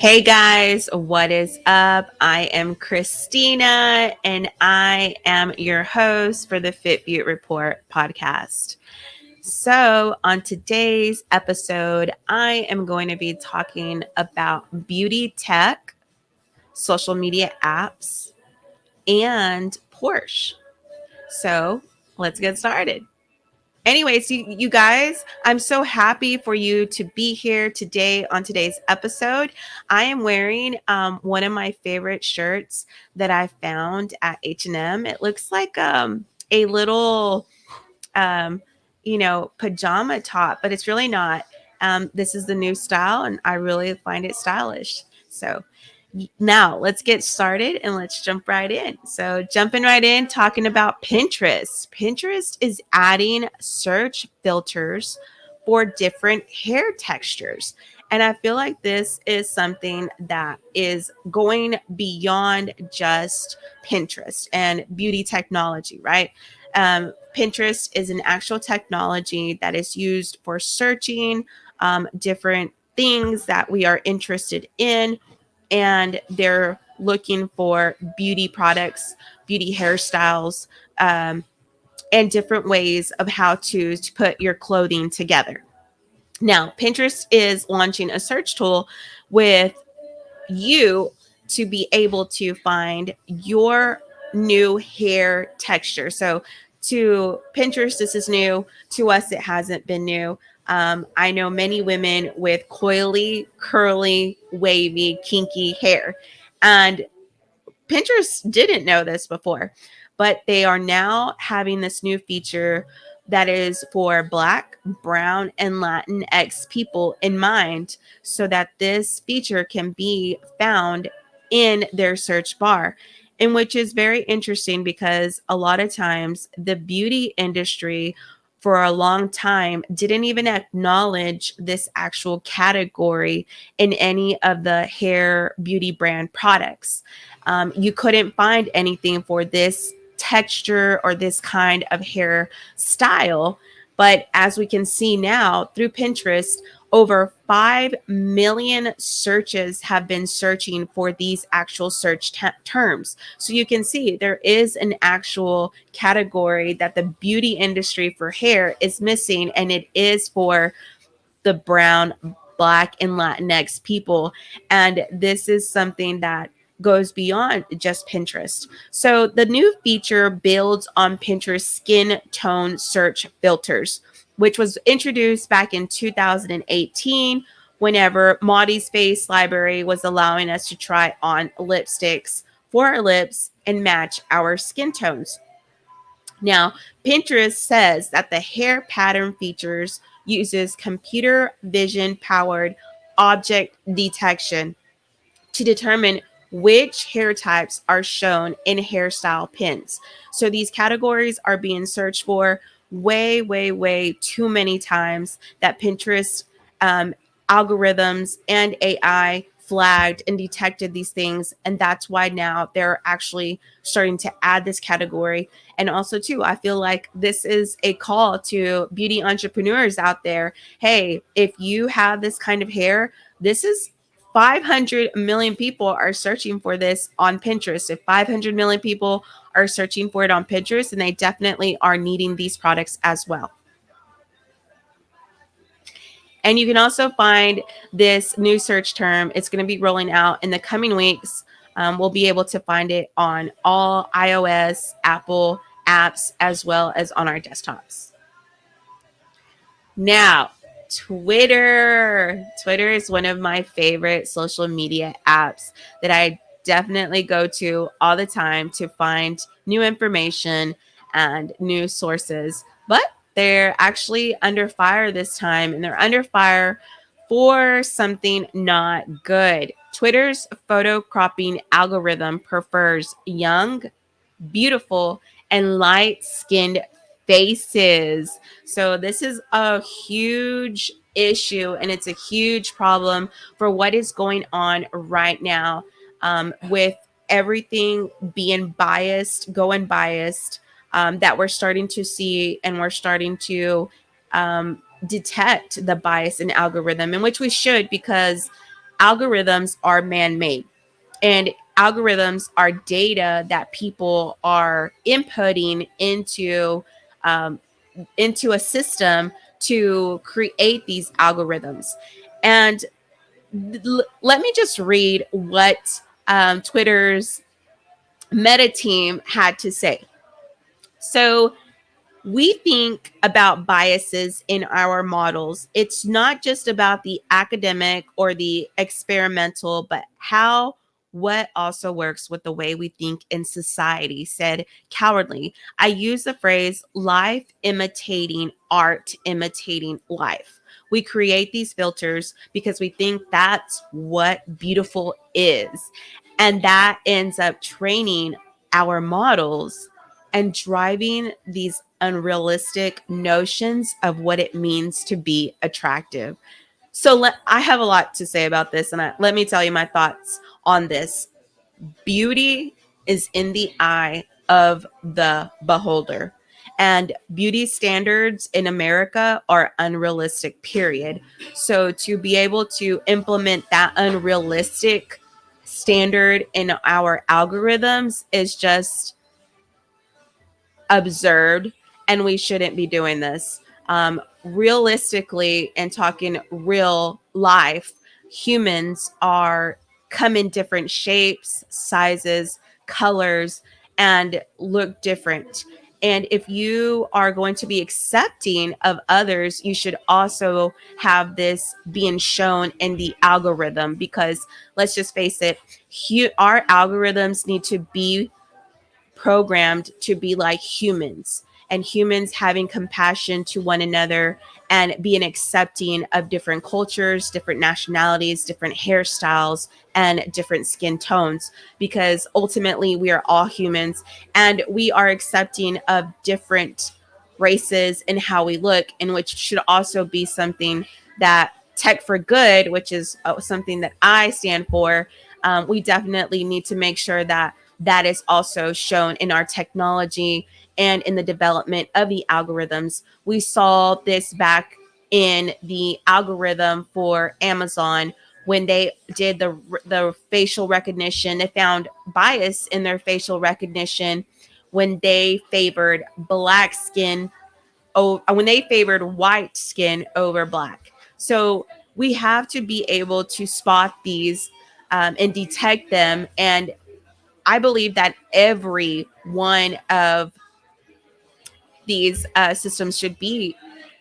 Hey guys, what is up? I am Christina and I am your host for the Fit Beaute Report podcast. So, on today's episode, I am going to be talking about beauty tech, social media apps, and Porsche. So, let's get started. Anyways, you guys, I'm so happy for you to be here today on today's episode. I am wearing one of my favorite shirts that I found at H&M. It looks like a little, um, pajama top, but it's really not. This is the new style, and I really find it stylish. So now let's get started and let's jump right in. So, jumping right in, talking about Pinterest. Pinterest is adding search filters for different hair textures. And I feel like this is something that is going beyond just Pinterest and beauty technology, right? Pinterest is an actual technology that is used for searching different things that we are interested in, and they're looking for beauty products, beauty hairstyles, and different ways of how to put your clothing together. Now, Pinterest is launching a search tool with you to be able to find your new hair texture. So, to Pinterest, this is new. To us, it hasn't been new. I know many women with coily, curly, wavy, kinky hair. And Pinterest didn't know this before, but they are now having this new feature that is for Black, Brown, and Latinx people in mind, so that this feature can be found in their search bar. And which is very interesting because a lot of times the beauty industry for a long time didn't even acknowledge this actual category in any of the hair beauty brand products. You couldn't find anything for this texture or this kind of hair style. But as we can see now through Pinterest, over 5 million searches have been searching for these actual search terms. So you can see there is an actual category that the beauty industry for hair is missing, and it is for the brown, Black, and Latinx people. And this is something that goes beyond just Pinterest. So the new feature builds on Pinterest skin tone search filters, which was introduced back in 2018 whenever Maudie's Face Library was allowing us to try on lipsticks for our lips and match our skin tones. Now, Pinterest says that the hair pattern features uses computer vision powered object detection to determine which hair types are shown in hairstyle pins. So these categories are being searched for way, way, way too many times that Pinterest um, algorithms and AI flagged and detected these things. And that's why now they're actually starting to add this category. And also, too, I feel like this is a call to beauty entrepreneurs out there. Hey, if you have this kind of hair, this is 500 million people are searching for this on Pinterest. If 500 million people are searching for it on Pinterest, then they definitely are needing these products as well. And you can also find this new search term. It's going to be rolling out in the coming weeks. We'll be able to find it on all iOS, Apple apps, as well as on our desktops. Now, Twitter. Twitter is one of my favorite social media apps that I definitely go to all the time to find new information and new sources. But they're actually under fire this time, and they're under fire for something not good. Twitter's photo cropping algorithm prefers young, beautiful, and light skinned faces. So, this is a huge issue, and it's a huge problem for what is going on right now, with everything being biased, going biased, that we're starting to see, and we're starting to detect the bias in algorithm, in which we should, because algorithms are man-made, and algorithms are data that people are inputting um, into a system to create these algorithms. And let me just read what Twitter's Meta team had to say. So we think about biases in our models. It's not just about the academic or the experimental, but how what also works with the way we think in society, said Cowardly. I use the phrase life imitating art, imitating life. We create these filters because we think that's what beautiful is. And that ends up training our models and driving these unrealistic notions of what it means to be attractive. So I have a lot to say about this, and let me tell you my thoughts on this. Beauty is in the eye of the beholder. And beauty standards in America are unrealistic, period. So to be able to implement that unrealistic standard in our algorithms is just absurd, and we shouldn't be doing this. Realistically, and talking real life, humans are come in different shapes, sizes, colors, and look different. And if you are going to be accepting of others, you should also have this being shown in the algorithm, because let's just face it, our algorithms need to be programmed to be like humans, and humans having compassion to one another and being accepting of different cultures, different nationalities, different hairstyles, and different skin tones, because ultimately we are all humans, and we are accepting of different races and how we look, and which should also be something that Tech for Good, which is something that I stand for, we definitely need to make sure that that is also shown in our technology and in the development of the algorithms. We saw this back in the algorithm for Amazon when they did the facial recognition. They found bias in their facial recognition when they favored black skin, when they favored white skin over black. So we have to be able to spot these and detect them. And I believe that every one of these systems should be,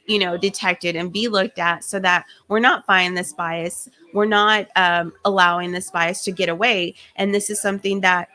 detected and be looked at, so that we're not finding this bias. We're not allowing this bias to get away. And this is something that,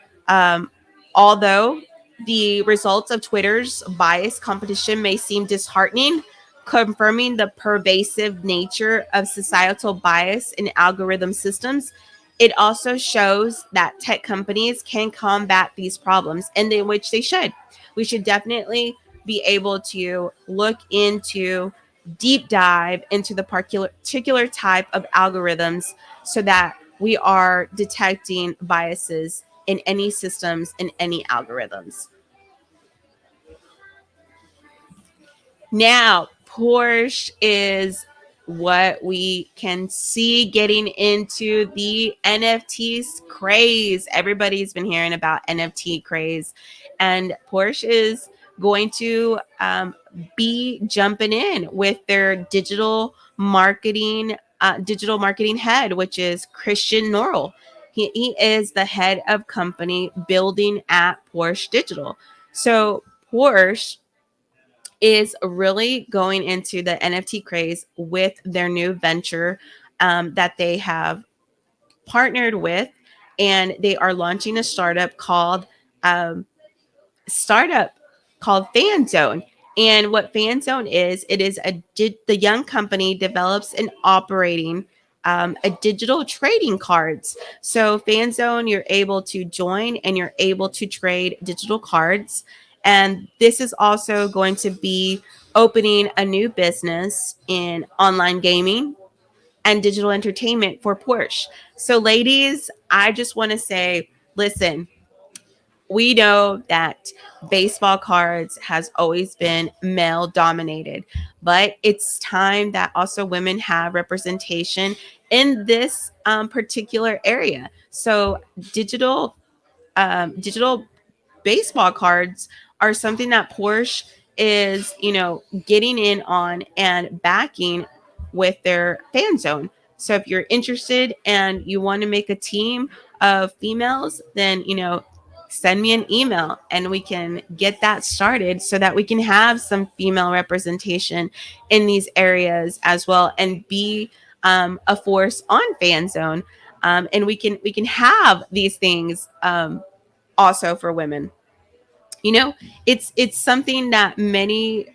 although the results of Twitter's bias competition may seem disheartening, confirming the pervasive nature of societal bias in algorithm systems, it also shows that tech companies can combat these problems, and in which they should. We should definitely be able to look into, deep dive into the particular type of algorithms, so that we are detecting biases in any systems, in any algorithms. Now, Porsche is what we can see getting into the NFTs craze. Everybody's been hearing about NFT craze, and Porsche is going to be jumping in with their digital marketing head, which is Christian Norrell. He is the head of company building at Porsche Digital. So Porsche is really going into the NFT craze with their new venture that they have partnered with, and they are launching a um, startup called Fan Zone. And what Fan Zone is, it is the young company develops and operating a digital trading cards. So Fan Zone, you're able to join and you're able to trade digital cards. And this is also going to be opening a new business in online gaming and digital entertainment for Porsche. So ladies, I just want to say, listen, we know that baseball cards has always been male dominated, but it's time that also women have representation in this particular area. So digital baseball cards are something that Porsche is, getting in on and backing with their fan zone. So if you're interested and you want to make a team of females, then, send me an email and we can get that started so that we can have some female representation in these areas as well and be a force on fan zone. And we can have these things also for women. you know it's something that many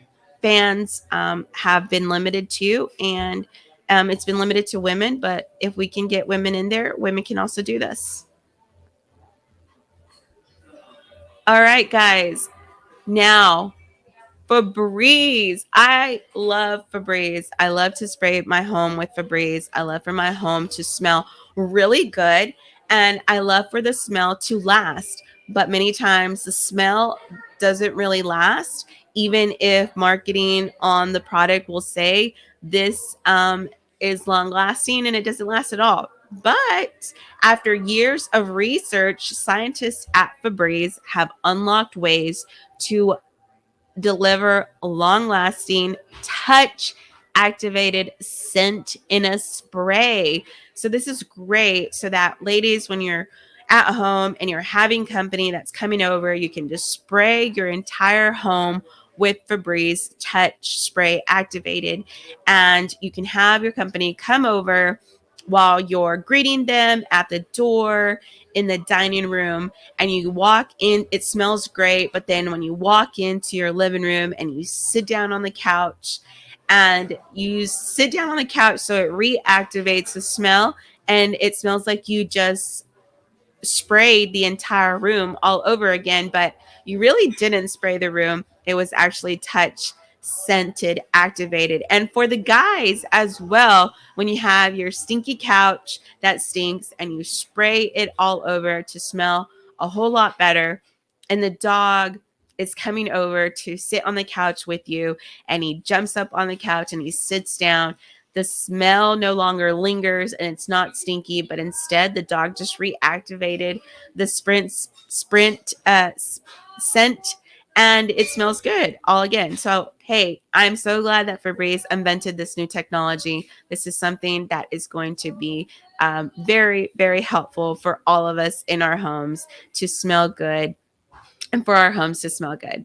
fans have been limited to, and it's been limited to women, but if we can get women in there, women can also do this. All right, guys, now Febreze. I love Febreze. I love to spray my home with Febreze. I love for my home to smell really good, and I love for the smell to last. But many times the smell doesn't really last, even if marketing on the product will say this is long lasting, and it doesn't last at all. But after years of research, scientists at Febreze have unlocked ways to deliver long lasting, touch activated scent in a spray. So, this is great so that, ladies, when you're at home and you're having company that's coming over, you can just spray your entire home with Febreze touch spray activated, and you can have your company come over while you're greeting them at the door, in the dining room, and you walk in, it smells great, but then when you walk into your living room and you sit down on the couch, and you sit down on the couch so it reactivates the smell, and it smells like you just sprayed the entire room all over again, but you really didn't spray the room. It was actually touch scented activated. And for the guys as well, when you have your stinky couch that stinks and you spray it all over to smell a whole lot better, and the dog is coming over to sit on the couch with you, and he jumps up on the couch and he sits down, the smell no longer lingers and it's not stinky, but instead the dog just reactivated the sprint scent, and it smells good all again. So, hey, I'm so glad that Febreze invented this new technology. This is something that is going to be very, very helpful for all of us in our homes to smell good and for our homes to smell good.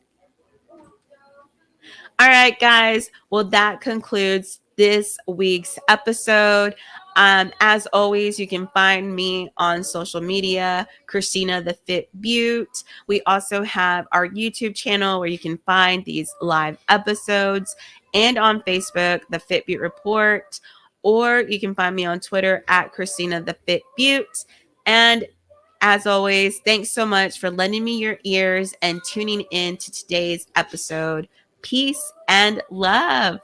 All right, guys. Well, that concludes this week's episode. As always, you can find me on social media, Christina the Fit Beaute. We also have our YouTube channel where you can find these live episodes, and on Facebook, the Fit Beaute Report. Or you can find me on Twitter at Christina the Fit Beaute. And as always, thanks so much for lending me your ears and tuning in to today's episode. Peace and love.